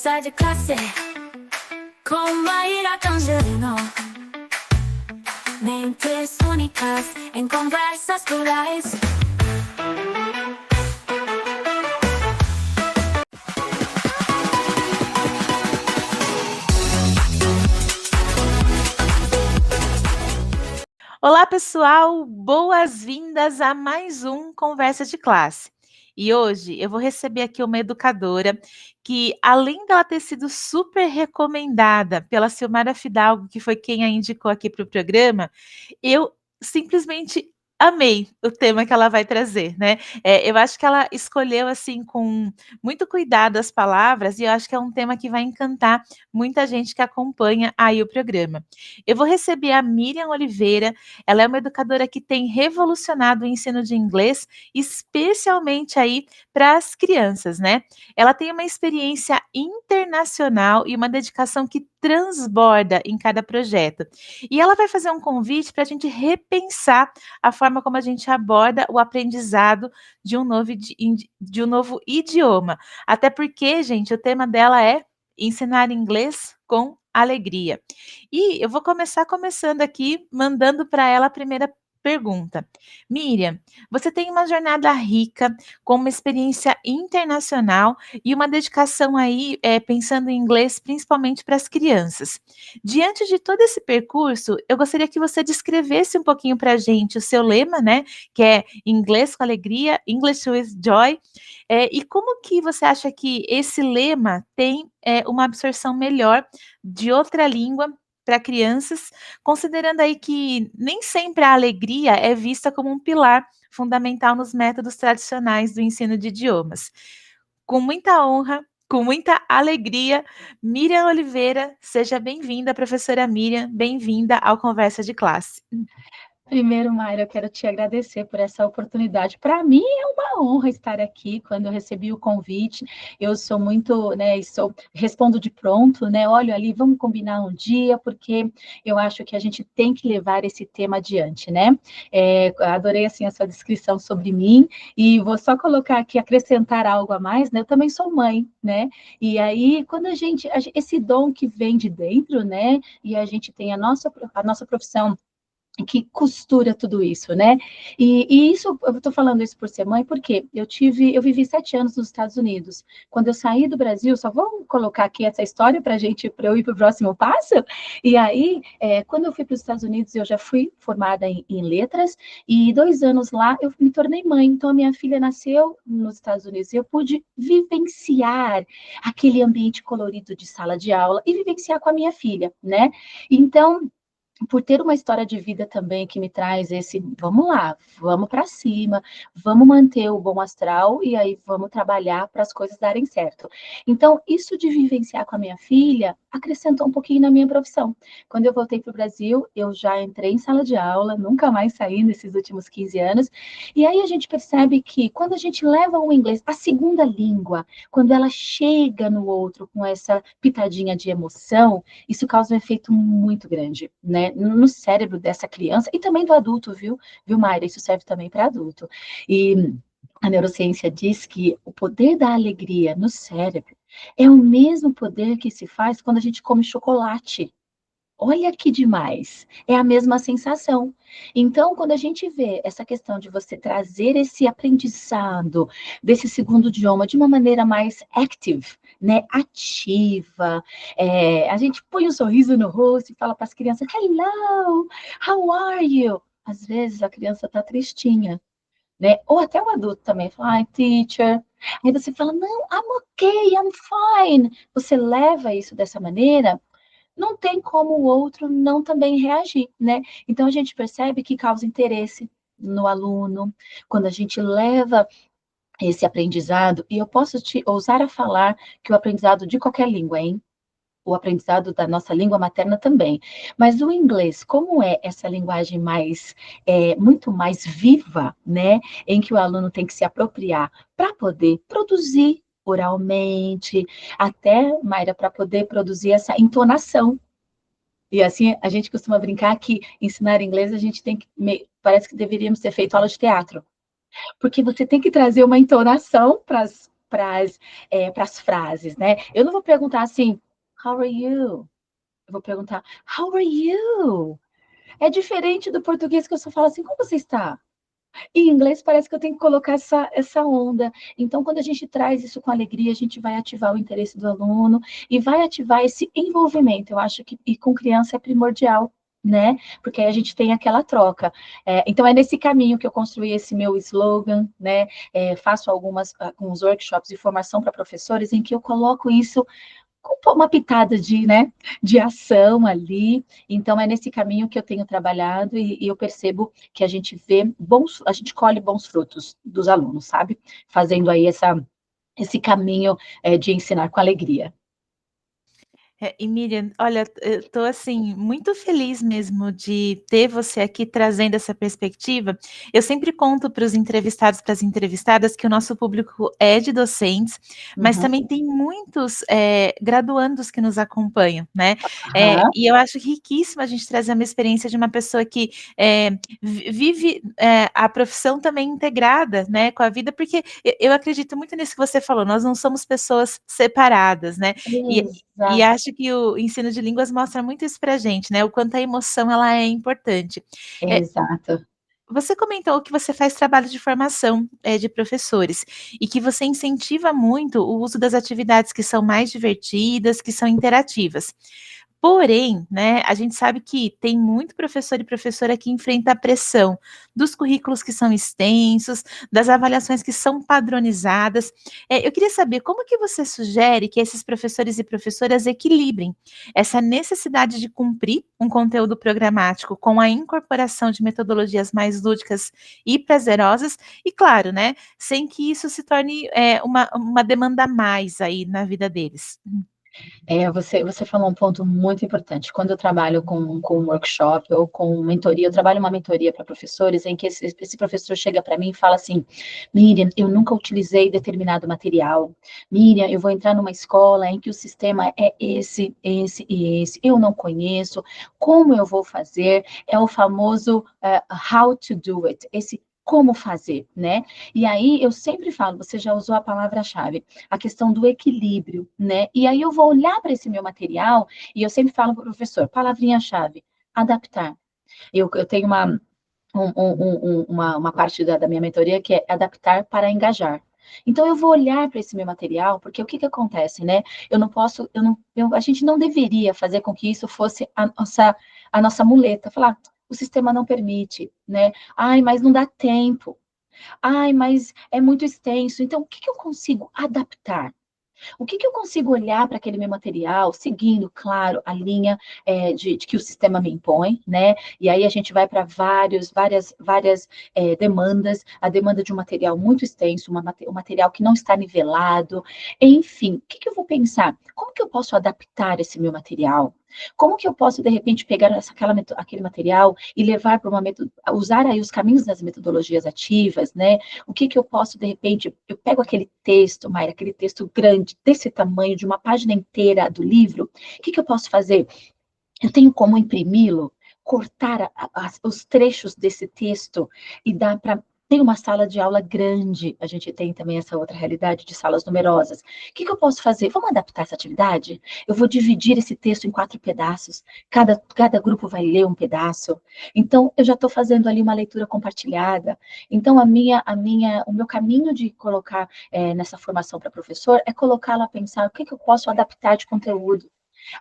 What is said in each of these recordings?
Conversa de classe com Maíra Tangerino. Mentes únicas em conversas plurais. Olá, pessoal! Boas-vindas a mais um Conversa de Classe. E hoje eu vou receber aqui uma educadora que, além dela ter sido super recomendada pela Silmara Fidalgo, que foi quem a indicou aqui para o programa, eu simplesmente amei o tema que ela vai trazer, né? Eu acho que ela escolheu, assim, com muito cuidado as palavras, e eu acho que é um tema que vai encantar muita gente que acompanha aí o programa. Eu vou receber a Miriam Oliveira. Ela é uma educadora que tem revolucionado o ensino de inglês, especialmente aí para as crianças, né? Ela tem uma experiência internacional e uma dedicação que transborda em cada projeto. E ela vai fazer um convite para a gente repensar a forma como a gente aborda o aprendizado de um novo idioma. Até porque, gente, o tema dela é ensinar inglês com alegria. E eu vou começando aqui, mandando para ela a primeira pergunta. Miriam, você tem uma jornada rica, com uma experiência internacional e uma dedicação aí, pensando em inglês, principalmente para as crianças. Diante de todo esse percurso, eu gostaria que você descrevesse um pouquinho para a gente o seu lema, né? Que é Inglês com Alegria, English with Joy. E como que você acha que esse lema tem uma absorção melhor de outra língua para crianças, considerando aí que nem sempre a alegria é vista como um pilar fundamental nos métodos tradicionais do ensino de idiomas. Com muita honra, com muita alegria, Miriam Oliveira, seja bem-vinda, professora Miriam, bem-vinda ao Conversa de Classe. Primeiro, Mayra, eu quero te agradecer por essa oportunidade. Para mim é uma honra estar aqui quando eu recebi o convite. Eu sou muito, né, respondo de pronto, né? Olho ali, vamos combinar um dia, porque eu acho que a gente tem que levar esse tema adiante, né? Adorei assim a sua descrição sobre mim e vou só colocar aqui, acrescentar algo a mais, né? Eu também sou mãe, né? E aí, quando esse dom que vem de dentro, né? E a gente tem a nossa profissão que costura tudo isso, né? E isso, eu estou falando isso por ser mãe, porque eu vivi 7 anos nos Estados Unidos. Quando eu saí do Brasil, só vou colocar aqui essa história para eu ir para o próximo passo. E aí, quando eu fui para os Estados Unidos, eu já fui formada em letras, e 2 anos lá eu me tornei mãe. Então, a minha filha nasceu nos Estados Unidos e eu pude vivenciar aquele ambiente colorido de sala de aula e vivenciar com a minha filha, né? Então, por ter uma história de vida também que me traz vamos lá, vamos para cima, vamos manter o bom astral e aí vamos trabalhar para as coisas darem certo. Então, isso de vivenciar com a minha filha acrescentou um pouquinho na minha profissão. Quando eu voltei para o Brasil, eu já entrei em sala de aula, nunca mais saí nesses últimos 15 anos, e aí a gente percebe que quando a gente leva o inglês, a segunda língua, quando ela chega no outro com essa pitadinha de emoção, isso causa um efeito muito grande, né? No cérebro dessa criança e também do adulto, viu, Mayra? Isso serve também para adulto. E a neurociência diz que o poder da alegria no cérebro é o mesmo poder que se faz quando a gente come chocolate. Olha que demais, é a mesma sensação. Então, quando a gente vê essa questão de você trazer esse aprendizado desse segundo idioma de uma maneira mais active, né, ativa, a gente põe um sorriso no rosto e fala para as crianças, hello, how are you? Às vezes a criança está tristinha, né? Ou até o adulto também fala, hi, teacher. Aí você fala, não, I'm okay, I'm fine. Você leva isso dessa maneira, não tem como o outro não também reagir, né? Então, a gente percebe que causa interesse no aluno, quando a gente leva esse aprendizado, e eu posso te ousar a falar que o aprendizado de qualquer língua, hein? O aprendizado da nossa língua materna também. Mas o inglês, como é essa linguagem muito mais viva, né? Em que o aluno tem que se apropriar para poder produzir oralmente, até, Mayra, para poder produzir essa entonação. E assim, a gente costuma brincar que ensinar inglês, a gente tem que, parece que deveríamos ter feito aula de teatro, porque você tem que trazer uma entonação para para as frases, né? Eu não vou perguntar assim, how are you? Eu vou perguntar, how are you? É diferente do português que eu só falo assim, como você está? Em inglês parece que eu tenho que colocar essa onda. Então, quando a gente traz isso com alegria, a gente vai ativar o interesse do aluno e vai ativar esse envolvimento. Eu acho que e com criança é primordial, né? Porque aí a gente tem aquela troca. Então, é nesse caminho que eu construí esse meu slogan, né? Faço alguns workshops de formação para professores em que eu coloco isso com uma pitada né, de ação ali. Então, é nesse caminho que eu tenho trabalhado e eu percebo que a gente a gente colhe bons frutos dos alunos, sabe? Fazendo aí esse caminho de ensinar com alegria. E Miriam, olha, eu estou assim muito feliz mesmo de ter você aqui trazendo essa perspectiva. Eu sempre conto para os entrevistados, para as entrevistadas, que o nosso público é de docentes, mas Uhum. também tem muitos graduandos que nos acompanham, né? Aham. E eu acho riquíssimo a gente trazer uma experiência de uma pessoa que vive a profissão também integrada, né, com a vida, porque eu acredito muito nisso que você falou. Nós não somos pessoas separadas, né? E Exato. acho que o ensino de línguas mostra muito isso para a gente, né? O quanto a emoção ela é importante. É, Exato. você comentou que você faz trabalho de formação de professores e que você incentiva muito o uso das atividades que são mais divertidas, que são interativas. Porém, né, a gente sabe que tem muito professor e professora que enfrenta a pressão dos currículos que são extensos, das avaliações que são padronizadas. Eu queria saber como que você sugere que esses professores e professoras equilibrem essa necessidade de cumprir um conteúdo programático com a incorporação de metodologias mais lúdicas e prazerosas, e claro, né, sem que isso se torne uma demanda a mais aí na vida deles. Você falou um ponto muito importante. Quando eu trabalho com um workshop ou com mentoria, eu trabalho uma mentoria para professores em que esse professor chega para mim e fala assim: Miriam, eu nunca utilizei determinado material. Miriam, eu vou entrar numa escola em que o sistema é esse, esse e esse. Eu não conheço. Como eu vou fazer? É o famoso how to do it, esse como fazer, né? E aí eu sempre falo, você já usou a palavra-chave, a questão do equilíbrio, né? E aí eu vou olhar para esse meu material e eu sempre falo para o professor, palavrinha-chave, adaptar. Eu tenho uma parte da minha mentoria que é adaptar para engajar. Então eu vou olhar para esse meu material, porque o que acontece, né? Eu não posso, a gente não deveria fazer com que isso fosse a nossa muleta, falar, o sistema não permite, né? Ai, mas não dá tempo. Ai, mas é muito extenso. Então, o que eu consigo adaptar? O que eu consigo olhar para aquele meu material, seguindo, claro, a linha de que o sistema me impõe, né? E aí a gente vai para várias demandas, a demanda de um material muito extenso, um material que não está nivelado, enfim, o que eu vou pensar? Como que eu posso adaptar esse meu material? Como que eu posso, de repente, pegar aquele material e levar para usar aí os caminhos das metodologias ativas, né? O que eu posso, de repente, eu pego aquele texto, Mayra, aquele texto grande, desse tamanho, de uma página inteira do livro, o que eu posso fazer? Eu tenho como imprimi-lo, cortar os trechos desse texto e dar para. Tem uma sala de aula grande, a gente tem também essa outra realidade de salas numerosas. O que eu posso fazer? Vamos adaptar essa atividade? Eu vou dividir esse texto em 4 pedaços, cada grupo vai ler um pedaço. Então, eu já estou fazendo ali uma leitura compartilhada. Então, o meu caminho de colocar nessa formação para professor é colocá-lo a pensar o que eu posso adaptar de conteúdo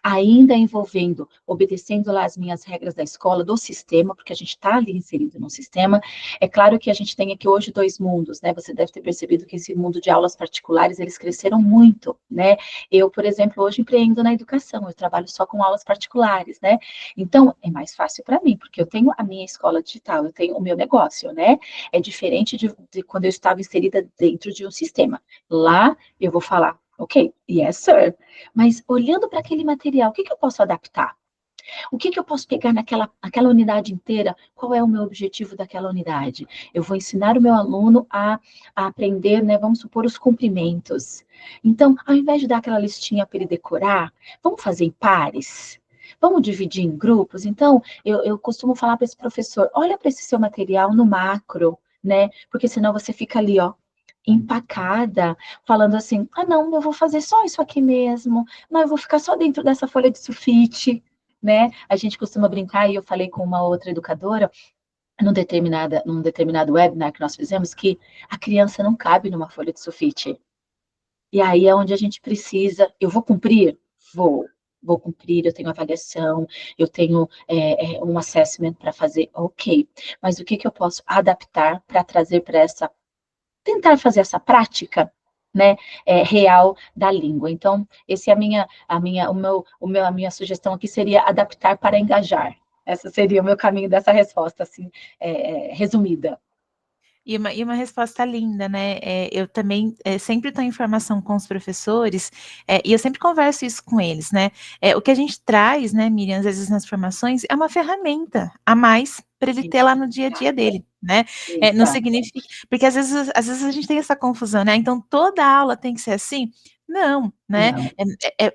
ainda envolvendo, obedecendo lá as minhas regras da escola, do sistema, porque a gente está ali inserido no sistema. É claro que a gente tem aqui hoje 2 mundos, né? Você deve ter percebido que esse mundo de aulas particulares, eles cresceram muito, né? Eu, por exemplo, hoje empreendo na educação, eu trabalho só com aulas particulares, né? Então, é mais fácil para mim, porque eu tenho a minha escola digital, eu tenho o meu negócio, né? É diferente de quando eu estava inserida dentro de um sistema. Lá, eu vou falar, ok, yes, sir. Mas olhando para aquele material, o que eu posso adaptar? O que eu posso pegar aquela unidade inteira? Qual é o meu objetivo daquela unidade? Eu vou ensinar o meu aluno a aprender, né? Vamos supor, os cumprimentos. Então, ao invés de dar aquela listinha para ele decorar, vamos fazer em pares? Vamos dividir em grupos? Então, eu costumo falar para esse professor, olha para esse seu material no macro, né? Porque senão você fica ali, ó, empacada, falando assim, ah, não, eu vou fazer só isso aqui mesmo, não, eu vou ficar só dentro dessa folha de sulfite, né? A gente costuma brincar, e eu falei com uma outra educadora, num determinado webinar que nós fizemos, que a criança não cabe numa folha de sulfite. E aí é onde a gente precisa, eu vou cumprir? Vou cumprir, eu tenho avaliação, eu tenho um assessment para fazer, ok. Mas o que que eu posso adaptar para trazer para tentar fazer essa prática, né, real da língua. Então, esse é a minha sugestão aqui seria adaptar para engajar. Essa seria o meu caminho dessa resposta, assim, resumida. E uma resposta linda, né? Eu também sempre estou em formação com os professores, e eu sempre converso isso com eles, né? O que a gente traz, né, Miriam, às vezes nas formações, é uma ferramenta a mais para ele ter lá no dia a dia dele, né? Não Exato. significa. Porque às vezes a gente tem essa confusão, né? Então toda aula tem que ser assim? Não, né? Não,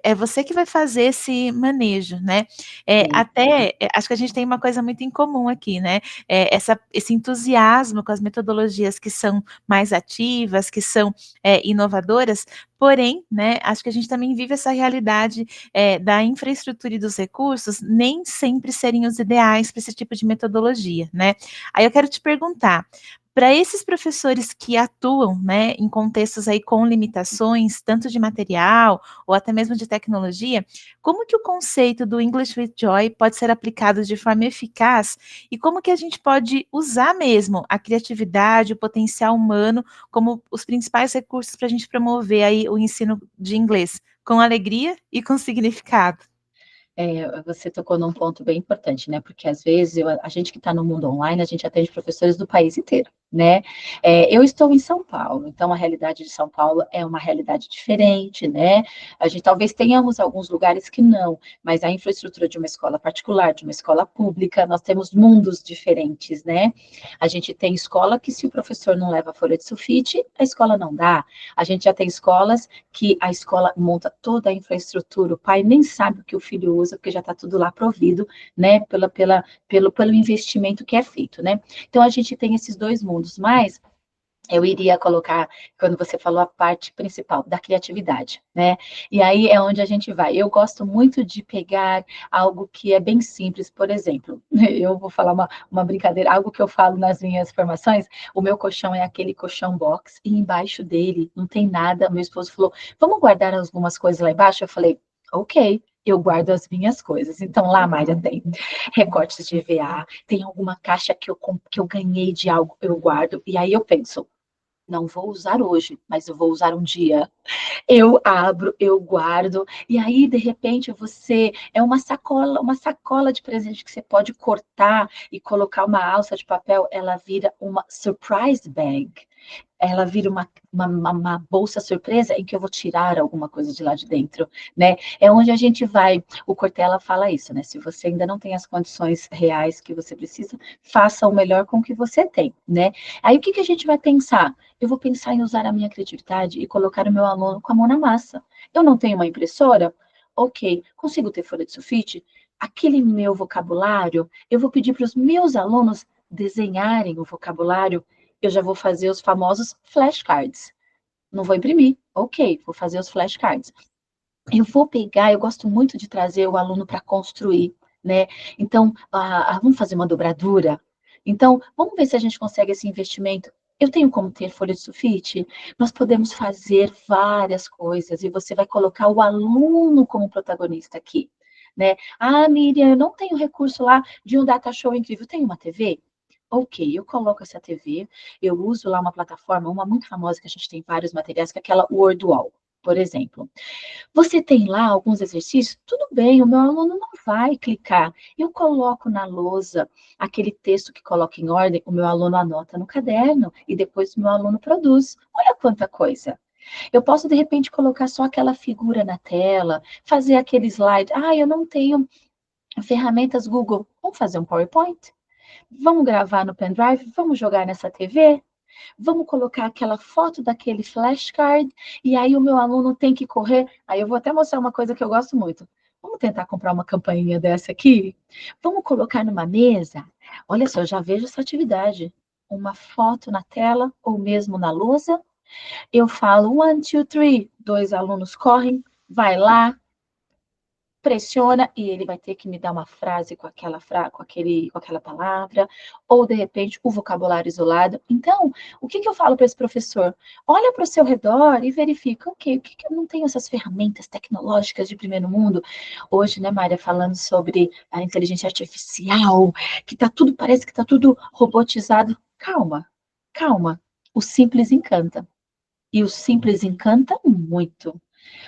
É você que vai fazer esse manejo, né? Acho que a gente tem uma coisa muito em comum aqui, né? Esse entusiasmo com as metodologias que são mais ativas, que são inovadoras, porém, né, acho que a gente também vive essa realidade da infraestrutura e dos recursos nem sempre serem os ideais para esse tipo de metodologia, né? Aí eu quero te perguntar, para esses professores que atuam, né, em contextos aí com limitações, tanto de material ou até mesmo de tecnologia, como que o conceito do English with Joy pode ser aplicado de forma eficaz e como que a gente pode usar mesmo a criatividade, o potencial humano como os principais recursos para a gente promover aí o ensino de inglês com alegria e com significado? Você tocou num ponto bem importante, né? Porque às vezes a gente que está no mundo online, a gente atende professores do país inteiro, né? Eu estou em São Paulo, então a realidade de São Paulo é uma realidade diferente, né? A gente talvez tenhamos alguns lugares que não, mas a infraestrutura de uma escola particular, de uma escola pública, nós temos mundos diferentes, né? A gente tem escola que se o professor não leva folha de sulfite, a escola não dá. A gente já tem escolas que a escola monta toda a infraestrutura, o pai nem sabe o que o filho usa, porque já está tudo lá provido, né, pelo investimento que é feito, né? Então, a gente tem esses dois mundos, mas eu iria colocar, quando você falou a parte principal, da criatividade, né? E aí é onde a gente vai. Eu gosto muito de pegar algo que é bem simples, por exemplo, eu vou falar uma brincadeira, algo que eu falo nas minhas formações, o meu colchão é aquele colchão box, e embaixo dele não tem nada. Meu esposo falou, vamos guardar algumas coisas lá embaixo? Eu falei, ok. Eu guardo as minhas coisas. Então, lá, Mayra, tem recortes de EVA, tem alguma caixa que eu ganhei de algo, eu guardo. E aí eu penso, não vou usar hoje, mas eu vou usar um dia. Eu abro, eu guardo, e aí, de repente, você é uma sacola de presente que você pode cortar e colocar uma alça de papel, ela vira uma surprise bag. Ela vira uma bolsa surpresa em que eu vou tirar alguma coisa de lá de dentro, né? É onde a gente vai. O Cortella fala isso, né? Se você ainda não tem as condições reais que você precisa, faça o melhor com o que você tem, né? Aí o que que a gente vai pensar? Eu vou pensar em usar a minha criatividade e colocar o meu aluno com a mão na massa. Eu não tenho uma impressora? Ok, consigo ter folha de sulfite? Aquele meu vocabulário, eu vou pedir para os meus alunos desenharem o vocabulário. Eu já vou fazer os famosos flashcards. Não vou imprimir, ok, vou fazer os flashcards. Eu vou pegar, eu gosto muito de trazer o aluno para construir, né? Então, vamos fazer uma dobradura? Então, vamos ver se a gente consegue esse investimento. Eu tenho como ter folha de sulfite? Nós podemos fazer várias coisas e você vai colocar o aluno como protagonista aqui, né? Ah, Miriam, eu não tenho recurso lá de um data show incrível. Tem uma TV? Ok, eu coloco essa TV, eu uso lá uma plataforma, uma muito famosa que a gente tem vários materiais, que é aquela Wordwall, por exemplo. Você tem lá alguns exercícios? Tudo bem, o meu aluno não vai clicar. Eu coloco na lousa aquele texto que coloca em ordem, o meu aluno anota no caderno e depois o meu aluno produz. Olha quanta coisa. Eu posso, de repente, colocar só aquela figura na tela, fazer aquele slide. Ah, eu não tenho ferramentas Google. Vamos fazer um PowerPoint? Vamos gravar no pendrive? Vamos jogar nessa TV? Vamos colocar aquela foto daquele flashcard, e aí o meu aluno tem que correr. Aí eu vou até mostrar uma coisa que eu gosto muito. Vamos tentar comprar uma campainha dessa aqui? Vamos colocar numa mesa? Olha só, eu já vejo essa atividade. Uma foto na tela ou mesmo na lousa, Eu falo 1, 2, 3, 2 alunos correm, vai lá, pressiona e ele vai ter que me dar uma frase com aquela palavra, ou de repente o vocabulário isolado. Então, o que eu falo para esse professor? Olha para o seu redor e verifica, ok, o que eu não tenho essas ferramentas tecnológicas de primeiro mundo? Hoje, né, Mária, falando sobre a inteligência artificial, que tá tudo, parece que está tudo robotizado. Calma, calma. O simples encanta. E o simples encanta muito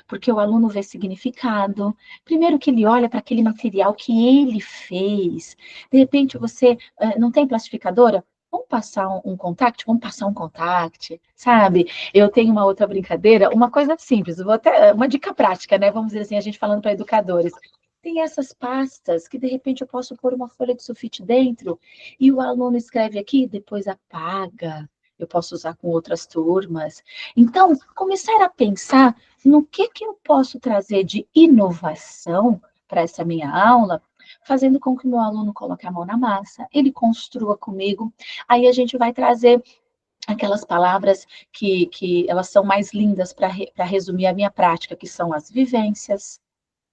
porque o aluno vê significado. Primeiro que ele olha para aquele material que ele fez. De repente você não tem plastificadora? Vamos passar um contact? Vamos passar um contact, sabe? Eu tenho uma outra brincadeira, uma coisa simples, vou até uma dica prática, né? Vamos dizer assim, a gente falando para educadores. Tem essas pastas que de repente eu posso pôr uma folha de sulfite dentro e o aluno escreve aqui, depois apaga. Eu posso usar com outras turmas. Então, começar a pensar no que eu posso trazer de inovação para essa minha aula, fazendo com que o meu aluno coloque a mão na massa, ele construa comigo, aí a gente vai trazer aquelas palavras que elas são mais lindas para resumir a minha prática, que são as vivências,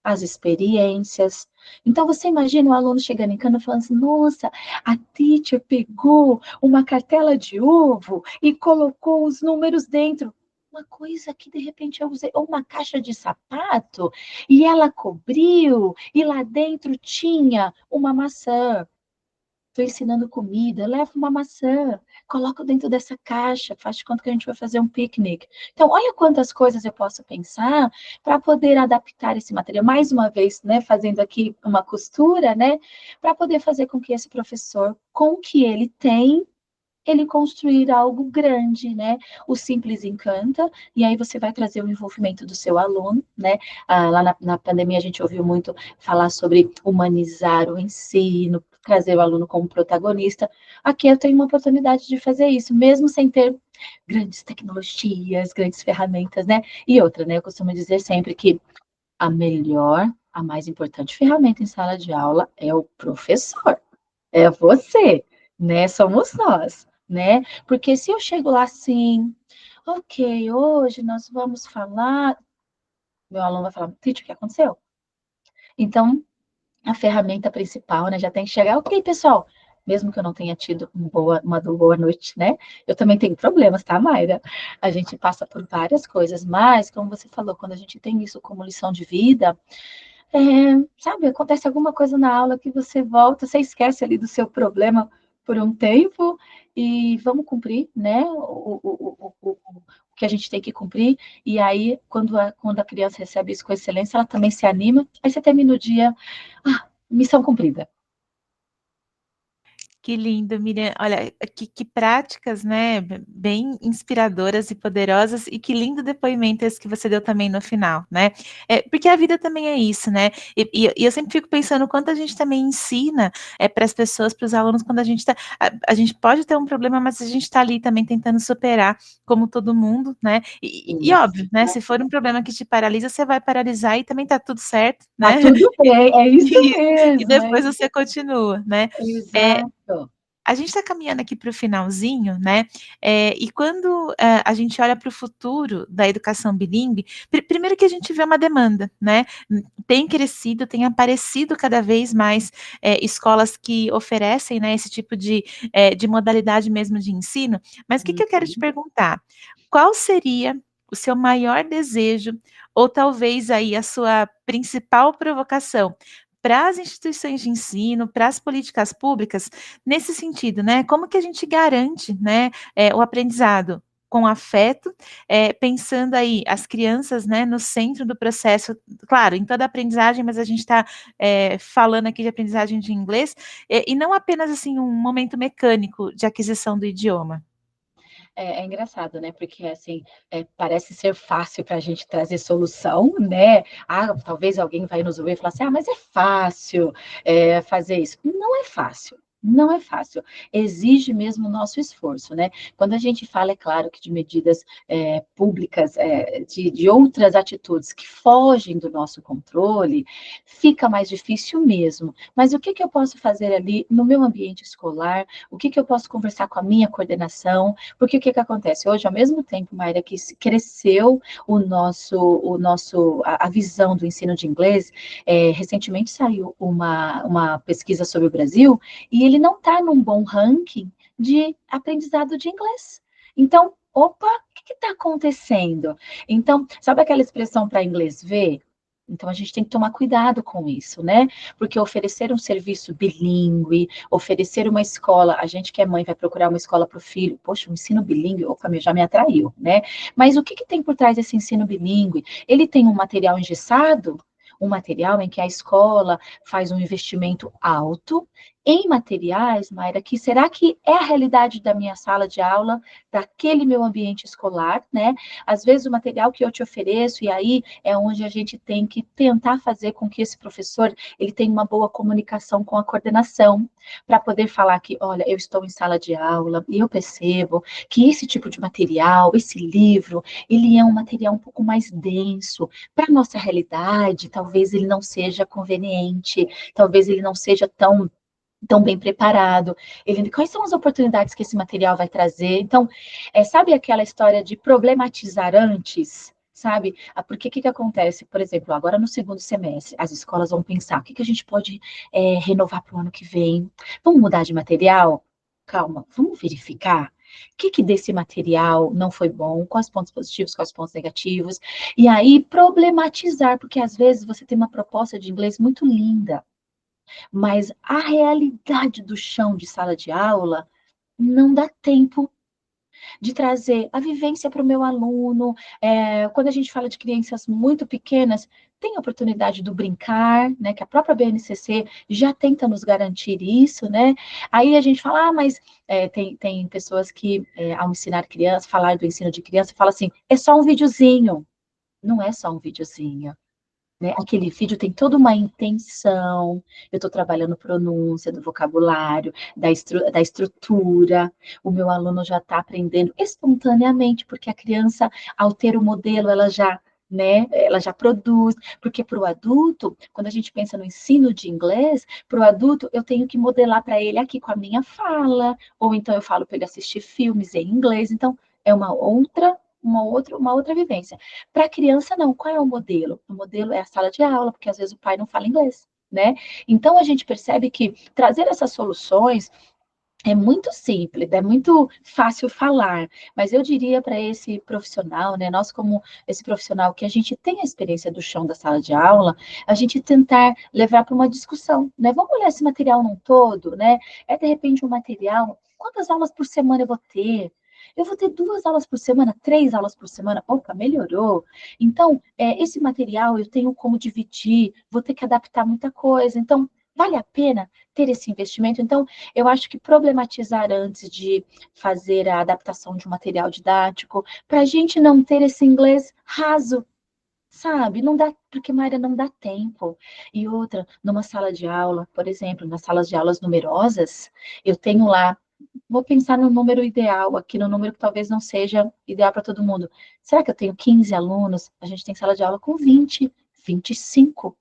as experiências. Então, você imagina o aluno chegando em casa falando assim, nossa, a teacher pegou uma cartela de ovo e colocou os números dentro. Uma coisa que, de repente, eu usei, ou uma caixa de sapato, e ela cobriu, e lá dentro tinha uma maçã. Estou ensinando comida, leva uma maçã, coloca dentro dessa caixa, faz de conta que a gente vai fazer um piquenique. Então, olha quantas coisas eu posso pensar para poder adaptar esse material. Mais uma vez, né, fazendo aqui uma costura, né, para poder fazer com que esse professor, com o que ele tem, ele construir algo grande, né? O simples encanta, e aí você vai trazer o envolvimento do seu aluno, né? Lá na pandemia a gente ouviu muito falar sobre humanizar o ensino, trazer o aluno como protagonista. Aqui eu tenho uma oportunidade de fazer isso, mesmo sem ter grandes tecnologias, grandes ferramentas, né? E outra, né? Eu costumo dizer sempre que a melhor, a mais importante ferramenta em sala de aula é o professor, é você, né? Somos nós, né? Porque se eu chego lá assim, ok, hoje nós vamos falar, meu aluno vai falar, Tite, o que aconteceu? Então, a ferramenta principal, né, já tem que chegar, ok, pessoal, mesmo que eu não tenha tido uma boa noite, né? Eu também tenho problemas, tá, Mayra? A gente passa por várias coisas, mas, como você falou, quando a gente tem isso como lição de vida, é, sabe, acontece alguma coisa na aula que você volta, você esquece ali do seu problema por um tempo e vamos cumprir, né, o que a gente tem que cumprir, e aí, quando a criança recebe isso com excelência, ela também se anima, aí você termina o dia, missão cumprida. Que lindo, Miriam. Olha, que práticas, né? Bem inspiradoras e poderosas, e que lindo depoimento esse que você deu também no final, né? Porque a vida também é isso, né? E eu sempre fico pensando o quanto a gente também ensina para as pessoas, para os alunos, quando a gente está. A gente pode ter um problema, mas a gente está ali também tentando superar, como todo mundo, né? E Isso. óbvio, né? Se for um problema que te paralisa, você vai paralisar e também tá tudo certo, Tá né? tudo bem, é isso E mesmo, depois você continua, né? É, exato. a gente está caminhando aqui para o finalzinho, né? E quando a gente olha para o futuro da educação bilíngue, primeiro que a gente vê uma demanda, né? Tem crescido, tem aparecido cada vez mais escolas que oferecem, né, esse tipo de modalidade mesmo de ensino. Mas o que eu quero te perguntar? Qual seria o seu maior desejo, ou talvez aí a sua principal provocação para as instituições de ensino, para as políticas públicas, nesse sentido, né? Como que a gente garante, né, o aprendizado com afeto, pensando aí as crianças, né, no centro do processo, claro, em toda a aprendizagem, mas a gente está falando aqui de aprendizagem de inglês, e não apenas assim um momento mecânico de aquisição do idioma. É engraçado, né? Porque assim, parece ser fácil para a gente trazer solução, né? Talvez alguém vai nos ouvir e falar assim, mas é fácil fazer isso. Não é fácil. Não é fácil, exige mesmo o nosso esforço, né? Quando a gente fala, é claro que de medidas públicas, de outras atitudes que fogem do nosso controle, fica mais difícil mesmo. Mas o que que eu posso fazer ali no meu ambiente escolar? O que que eu posso conversar com a minha coordenação? Porque o que que acontece? Hoje, ao mesmo tempo, Mayra, que cresceu a visão do ensino de inglês, recentemente saiu uma pesquisa sobre o Brasil, e ele não está num bom ranking de aprendizado de inglês. Então, opa, o que está acontecendo? Então, sabe aquela expressão para inglês ver? Então, a gente tem que tomar cuidado com isso, né? Porque oferecer um serviço bilíngue, oferecer uma escola, a gente que é mãe vai procurar uma escola para o filho, poxa, um ensino bilíngue, opa, já me atraiu, né? Mas o que que tem por trás desse ensino bilíngue? Ele tem um material engessado, um material em que a escola faz um investimento alto em materiais, Mayra, que será que é a realidade da minha sala de aula, daquele meu ambiente escolar, né? Às vezes o material que eu te ofereço, e aí é onde a gente tem que tentar fazer com que esse professor ele tenha uma boa comunicação com a coordenação, para poder falar que, olha, eu estou em sala de aula e eu percebo que esse tipo de material, esse livro, ele é um material um pouco mais denso. Para a nossa realidade, talvez ele não seja conveniente, talvez ele não seja tão bem preparado. Quais são as oportunidades que esse material vai trazer? Então, sabe aquela história de problematizar antes? Sabe? Porque o que acontece? Por exemplo, agora no segundo semestre, as escolas vão pensar, o que a gente pode renovar para o ano que vem? Vamos mudar de material? Calma, vamos verificar. O que desse material não foi bom? Quais pontos positivos, quais pontos negativos? E aí, problematizar, porque às vezes você tem uma proposta de inglês muito linda, mas a realidade do chão de sala de aula não dá tempo de trazer a vivência para o meu aluno. Quando a gente fala de crianças muito pequenas, tem a oportunidade do brincar, né? Que a própria BNCC já tenta nos garantir isso, né? Aí a gente fala, mas tem pessoas que, ao ensinar criança, falar do ensino de criança, fala assim, é só um videozinho. Não é só um videozinho. Né? Aquele vídeo tem toda uma intenção. Eu estou trabalhando pronúncia do vocabulário, da estrutura. O meu aluno já está aprendendo espontaneamente, porque a criança, ao ter o modelo, ela já, né, ela já produz. Porque para o adulto, quando a gente pensa no ensino de inglês, para o adulto eu tenho que modelar para ele aqui com a minha fala, ou então eu falo para ele assistir filmes em inglês. Então, é uma outra vivência. Para a criança, não. Qual é o modelo? O modelo é a sala de aula, porque às vezes o pai não fala inglês, né? Então, a gente percebe que trazer essas soluções é muito simples, é muito fácil falar, mas eu diria para esse profissional, né, nós como esse profissional que a gente tem a experiência do chão da sala de aula, a gente tentar levar para uma discussão, né? Vamos olhar esse material num todo, né? É de repente um material, quantas aulas por semana eu vou ter? Eu vou ter 2 aulas por semana, 3 aulas por semana. Opa, melhorou. Então, esse material eu tenho como dividir, vou ter que adaptar muita coisa. Então, vale a pena ter esse investimento? Então, eu acho que problematizar antes de fazer a adaptação de um material didático, para a gente não ter esse inglês raso, sabe? Não dá, porque, Mayra, não dá tempo. E outra, numa sala de aula, por exemplo, nas salas de aulas numerosas, eu tenho lá, vou pensar no número ideal aqui, no número que talvez não seja ideal para todo mundo. Será que eu tenho 15 alunos? A gente tem sala de aula com 20, 25.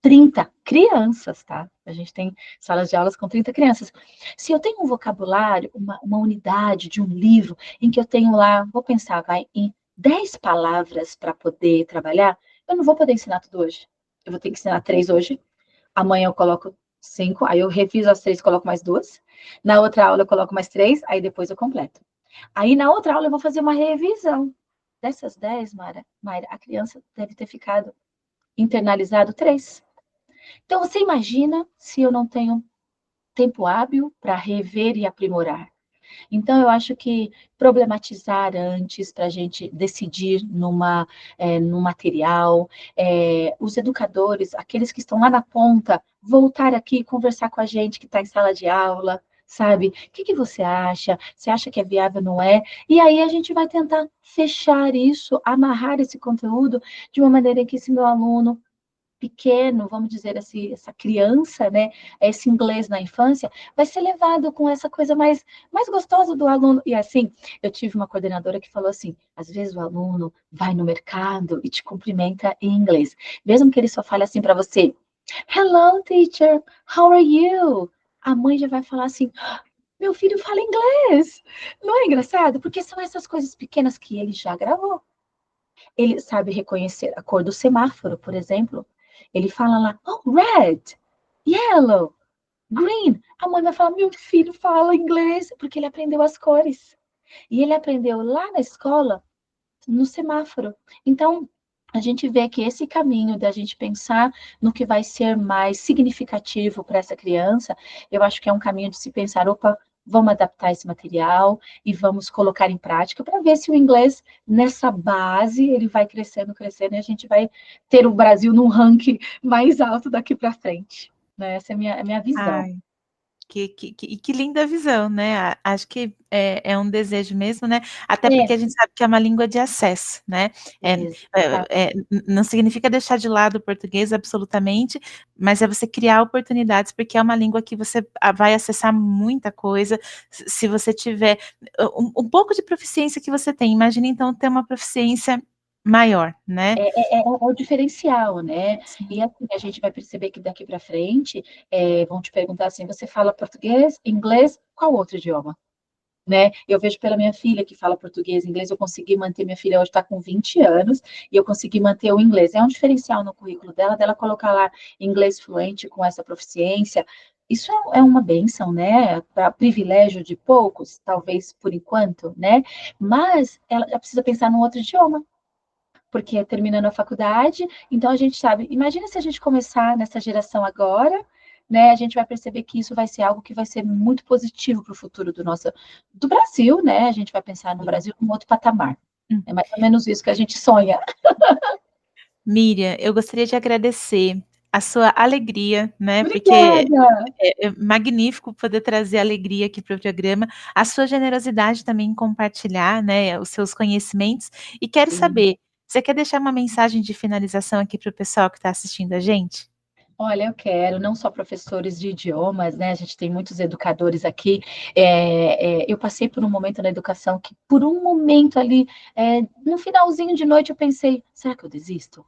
30 crianças, tá? A gente tem salas de aulas com 30 crianças. Se eu tenho um vocabulário, uma unidade de um livro, em que eu tenho lá, vou pensar, vai, em 10 palavras para poder trabalhar, eu não vou poder ensinar tudo hoje. Eu vou ter que ensinar 3 hoje, amanhã eu coloco 5, aí eu reviso as 3, coloco mais 2. Na outra aula eu coloco mais 3, aí depois eu completo. Aí na outra aula eu vou fazer uma revisão. Dessas 10, Mayra, a criança deve ter ficado internalizado 3. Então, você imagina se eu não tenho tempo hábil para rever e aprimorar. Então, eu acho que problematizar antes para a gente decidir num material, os educadores, aqueles que estão lá na ponta, voltar aqui e conversar com a gente que está em sala de aula, sabe? O que você acha? Você acha que é viável, não é? E aí a gente vai tentar fechar isso, amarrar esse conteúdo de uma maneira em que esse meu aluno pequeno, vamos dizer assim, essa criança, né, esse inglês na infância, vai ser levado com essa coisa mais gostosa do aluno. E assim, eu tive uma coordenadora que falou assim, às vezes o aluno vai no mercado e te cumprimenta em inglês, mesmo que ele só fale assim para você, Hello, teacher, how are you? A mãe já vai falar assim, meu filho fala inglês. Não é engraçado? Porque são essas coisas pequenas que ele já gravou. Ele sabe reconhecer a cor do semáforo, por exemplo. Ele fala lá, oh, red, yellow, green. A mãe vai falar, meu filho fala inglês, porque ele aprendeu as cores. E ele aprendeu lá na escola, no semáforo. Então, a gente vê que esse caminho da gente pensar no que vai ser mais significativo para essa criança, eu acho que é um caminho de se pensar, opa, vamos adaptar esse material e vamos colocar em prática para ver se o inglês, nessa base, ele vai crescendo, crescendo, e a gente vai ter o Brasil num ranking mais alto daqui para frente. Né? Essa é a minha visão. Ai, que linda visão, né? Acho que é um desejo mesmo, né? Até porque É, a gente sabe que é uma língua de acesso, né? É, não significa deixar de lado o português absolutamente, mas é você criar oportunidades, porque é uma língua que você vai acessar muita coisa. Se você tiver um pouco de proficiência que você tem, imagina então ter uma proficiência maior, né? é o diferencial, né? Sim. E assim, a gente vai perceber que daqui para frente vão te perguntar assim: você fala português, inglês, qual outro idioma? Né? Eu vejo pela minha filha que fala português e inglês, eu consegui manter, minha filha hoje está com 20 anos, e eu consegui manter o inglês. É um diferencial no currículo dela colocar lá inglês fluente com essa proficiência. Isso é uma bênção, né? Para privilégio de poucos, talvez por enquanto, né? Mas ela já precisa pensar num outro idioma, porque é terminando a faculdade, então a gente sabe, imagina se a gente começar nessa geração agora, né, a gente vai perceber que isso vai ser algo que vai ser muito positivo para o futuro do Brasil, né, a gente vai pensar no Brasil num outro patamar, é mais ou menos isso que a gente sonha. Miriam, eu gostaria de agradecer a sua alegria, né? Porque Obrigada! é magnífico poder trazer alegria aqui para o programa, a sua generosidade também em compartilhar, né, os seus conhecimentos. E quero Sim. saber, você quer deixar uma mensagem de finalização aqui para o pessoal que está assistindo a gente? Olha, eu quero, não só professores de idiomas, né? A gente tem muitos educadores aqui. Eu passei por um momento na educação que, por um momento ali, no finalzinho de noite, eu pensei: será que eu desisto?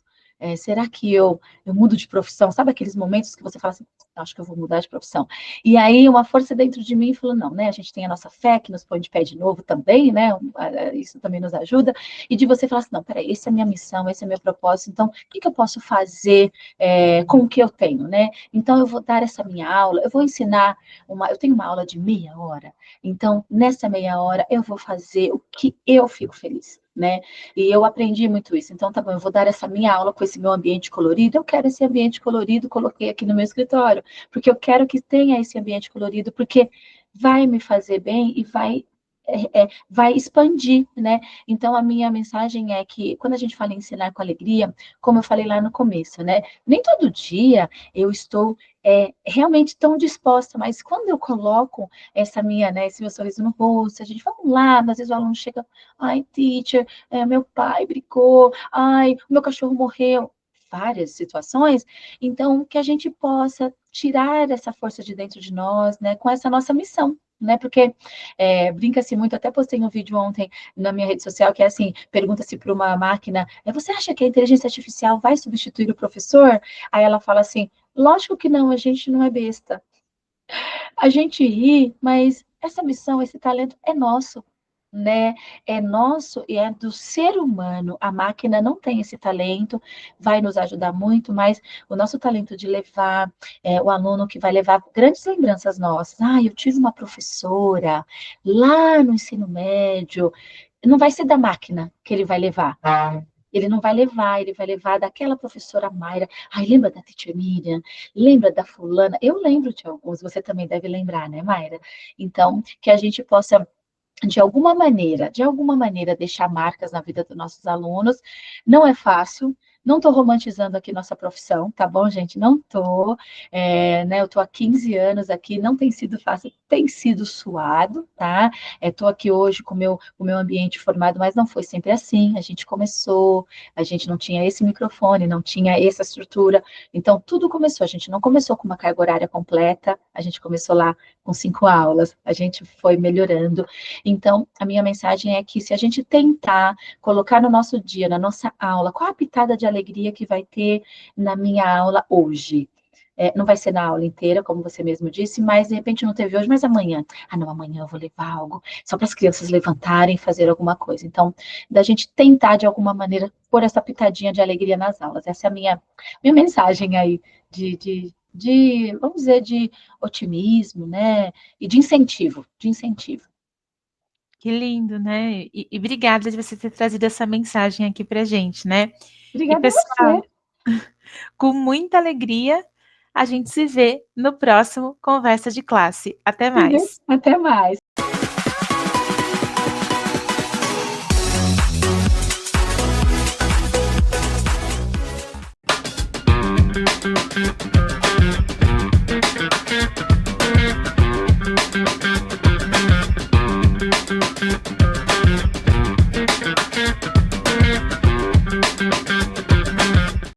Será que eu mudo de profissão? Sabe aqueles momentos que você fala assim: acho que eu vou mudar de profissão. E aí, uma força dentro de mim falou: não, né? A gente tem a nossa fé que nos põe de pé de novo também, né? Isso também nos ajuda. E de você falar assim: não, peraí, essa é a minha missão, esse é o meu propósito, então, o que eu posso fazer? Com o que eu tenho, né? Então, eu vou dar essa minha aula, eu vou ensinar eu tenho uma aula de meia hora, então, nessa meia hora, eu vou fazer o que eu fico feliz, né? E eu aprendi muito isso. Então, tá bom, eu vou dar essa minha aula com esse meu ambiente colorido, eu quero esse ambiente colorido, coloquei aqui no meu escritório, porque eu quero que tenha esse ambiente colorido, porque vai me fazer bem e vai expandir, né? Então, a minha mensagem é que, quando a gente fala em ensinar com alegria, como eu falei lá no começo, né? Nem todo dia eu estou realmente tão disposta, mas quando eu coloco né, esse meu sorriso no rosto, a gente, vamos lá, às vezes o aluno chega, ai, teacher, meu pai brigou, ai, o meu cachorro morreu, várias situações, então, que a gente possa tirar essa força de dentro de nós, né, com essa nossa missão, né? Porque brinca-se muito, até postei um vídeo ontem na minha rede social que é assim, pergunta-se para uma máquina, você acha que a inteligência artificial vai substituir o professor? Aí ela fala assim, lógico que não, a gente não é besta. A gente ri, mas essa missão, esse talento é nosso, né? É nosso e é do ser humano. A máquina não tem esse talento, vai nos ajudar muito, mas o nosso talento de levar, o aluno que vai levar grandes lembranças nossas. Ah, eu tive uma professora lá no ensino médio. Não vai ser da máquina que ele vai levar. Ele não vai levar, ele vai levar daquela professora Mayra. Ai, lembra da Teacher Miriam? Lembra da fulana? Eu lembro de alguns, você também deve lembrar, né, Mayra? Então, que a gente possa de alguma maneira, deixar marcas na vida dos nossos alunos. Não é fácil, Não estou romantizando aqui nossa profissão, tá bom, gente? Não estou. Né, eu estou há 15 anos aqui, não tem sido fácil, tem sido suado, tá? Estou aqui hoje com o meu ambiente formado, mas não foi sempre assim. A gente começou, a gente não tinha esse microfone, não tinha essa estrutura. Então, tudo começou. A gente não começou com uma carga horária completa, a gente começou lá com 5 aulas, a gente foi melhorando. Então, a minha mensagem é que se a gente tentar colocar no nosso dia, na nossa aula, qual a pitada de alegria que vai ter na minha aula hoje? Não vai ser na aula inteira, como você mesmo disse, mas de repente não teve hoje, mas amanhã. Ah, não, amanhã eu vou levar algo, só para as crianças levantarem e fazer alguma coisa. Então, da gente tentar, de alguma maneira, pôr essa pitadinha de alegria nas aulas. Essa é a minha mensagem aí vamos dizer, de otimismo, né? E de incentivo, de incentivo. Que lindo, né? E obrigada de você ter trazido essa mensagem aqui para gente, né? E Obrigada a pessoal, você. com muita alegria, a gente se vê no próximo Conversa de Classe. Até mais. Até mais.